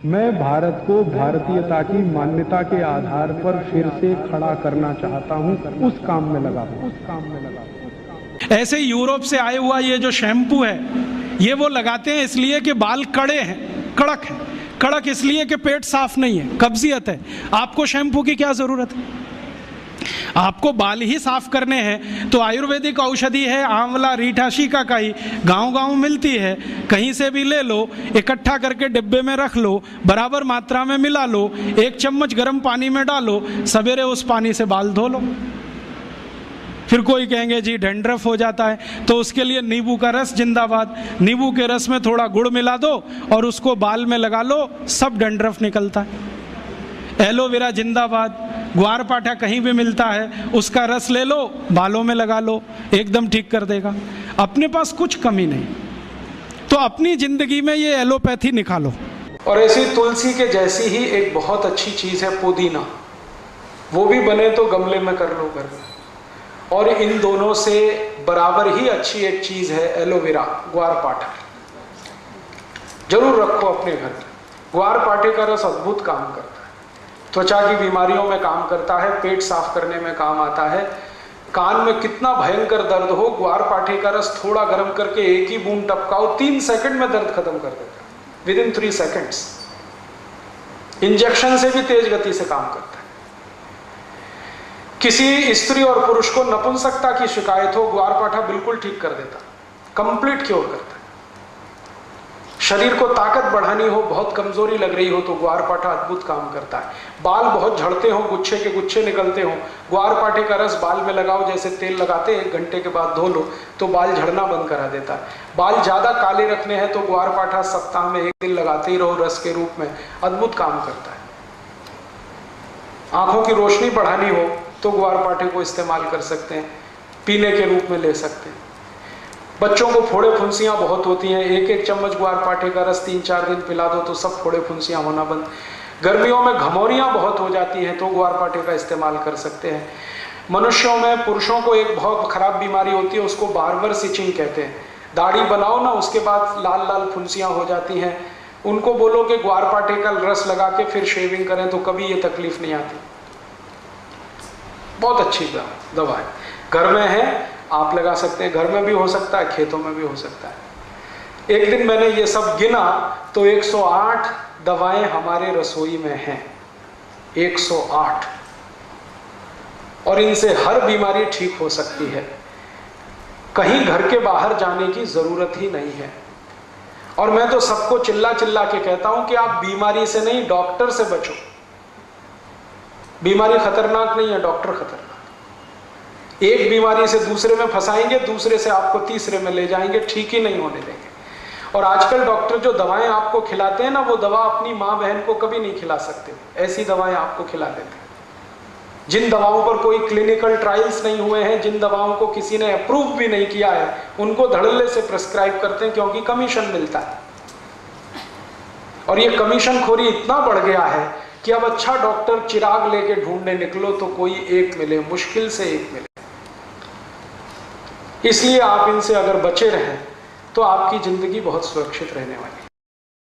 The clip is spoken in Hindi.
मैं भारत को भारतीयता की मान्यता के आधार पर फिर से खड़ा करना चाहता हूं, उस काम में लगा हूं। ऐसे यूरोप से आया हुआ ये जो शैम्पू है, ये वो लगाते हैं इसलिए कि बाल कड़े हैं, कड़क है। कड़क इसलिए कि पेट साफ नहीं है, कब्जियत है। आपको शैम्पू की क्या जरूरत है? आपको बाल ही साफ करने हैं तो आयुर्वेदिक औषधि है, आंवला, रीठा, शिकाकाई गांव-गांव मिलती है, कहीं से भी ले लो, इकट्ठा करके डिब्बे में रख लो, बराबर मात्रा में मिला लो, 1 चम्मच गर्म पानी में डालो, सवेरे उस पानी से बाल धो लो। फिर कोई कहेंगे जी डैंड्रफ हो जाता है, तो उसके लिए नींबू का रस जिंदाबाद। नींबू के रस में थोड़ा गुड़ मिला दो और उसको बाल में लगा लो, सब डैंड्रफ निकलता है। एलोवेरा जिंदाबाद। ग्वारपाठा कहीं भी मिलता है, उसका रस ले लो, बालों में लगा लो, एकदम ठीक कर देगा। अपने पास कुछ कमी नहीं, तो अपनी जिंदगी में ये एलोपैथी निकालो। और ऐसी तुलसी के जैसी ही एक बहुत अच्छी चीज है पुदीना, वो भी बने तो गमले में कर लो घर में। और इन दोनों से बराबर ही अच्छी एक चीज है एलोवेरा, ग्वारपाठा। जरूर रखो अपने घर में। ग्वारपाठे का रस अद्भुत काम करता है, त्वचा की बीमारियों में काम करता है, पेट साफ करने में काम आता है। कान में कितना भयंकर दर्द हो, ग्वारपाठे का रस थोड़ा गर्म करके 1 ही बूंद टपकाओ, 3 सेकंड में दर्द खत्म कर देता है, विदिन 3 सेकंड्स। इंजेक्शन से भी तेज गति से काम करता है। किसी स्त्री और पुरुष को नपुंसकता की शिकायत हो, ग्वारपाठा बिल्कुल ठीक कर देता, कंप्लीट क्योर करता है। शरीर को ताकत बढ़ानी हो, बहुत कमजोरी लग रही हो, तो ग्वारपाठा अद्भुत काम करता है। बाल बहुत झड़ते हो, गुच्छे के गुच्छे निकलते हो, ग्वारपाठे का रस बाल में लगाओ, जैसे तेल लगाते हैं, 1 घंटे के बाद धो लो तो बाल झड़ना बंद करा देता है। बाल ज्यादा काले रखने हैं तो ग्वारपाठा सप्ताह में 1 दिन लगाते ही रहो रस के रूप में, अद्भुत काम करता है। आंखों की रोशनी बढ़ानी हो तो ग्वारपाठे को इस्तेमाल कर सकते हैं, पीने के रूप में ले सकते हैं। बच्चों को फोड़े फुंसियां बहुत होती हैं, 1-1 चम्मच ग्वारपाठे का रस 3-4 दिन पिला दो तो सब फोड़े फुंसियां होना बंद। गर्मियों में घमौरियां बहुत हो जाती हैं तो ग्वारपाठे का इस्तेमाल कर सकते हैं। मनुष्यों में, पुरुषों को एक बहुत खराब बीमारी होती है, उसको बार्बर स्टिचिंग कहते हैं। दाढ़ी बनाओ ना, उसके बाद लाल लाल फुंसियां हो जाती हैं, उनको बोलो कि ग्वारपाठे का रस लगा के फिर शेविंग करें तो कभी ये तकलीफ नहीं आती। बहुत अच्छी दवा है, घर में है, आप लगा सकते हैं। घर में भी हो सकता है, खेतों में भी हो सकता है। एक दिन मैंने ये सब गिना तो 108 दवाएं हमारे रसोई में हैं, 108, और इनसे हर बीमारी ठीक हो सकती है। कहीं घर के बाहर जाने की जरूरत ही नहीं है। और मैं तो सबको चिल्ला चिल्ला के कहता हूं कि आप बीमारी से नहीं, डॉक्टर से बचो। बीमारी खतरनाक नहीं है, डॉक्टर खतरनाक। एक बीमारी से दूसरे में फंसाएंगे, दूसरे से आपको तीसरे में ले जाएंगे, ठीक ही नहीं होने देंगे। और आजकल डॉक्टर जो दवाएं आपको खिलाते हैं ना, वो दवा अपनी माँ बहन को कभी नहीं खिला सकते, ऐसी दवाएं आपको खिला देते हैं। जिन दवाओं पर कोई क्लिनिकल ट्रायल्स नहीं हुए हैं, जिन दवाओं को किसी ने अप्रूव भी नहीं किया है, उनको धड़ल्ले से प्रिस्क्राइब करते हैं, क्योंकि कमीशन मिलता है। और ये कमीशन खोरी इतना बढ़ गया है कि अब अच्छा डॉक्टर चिराग लेके ढूंढने निकलो तो कोई एक मिले, मुश्किल से एक मिले। इसलिए आप इनसे अगर बचे रहें तो आपकी जिंदगी बहुत सुरक्षित रहने वाली है।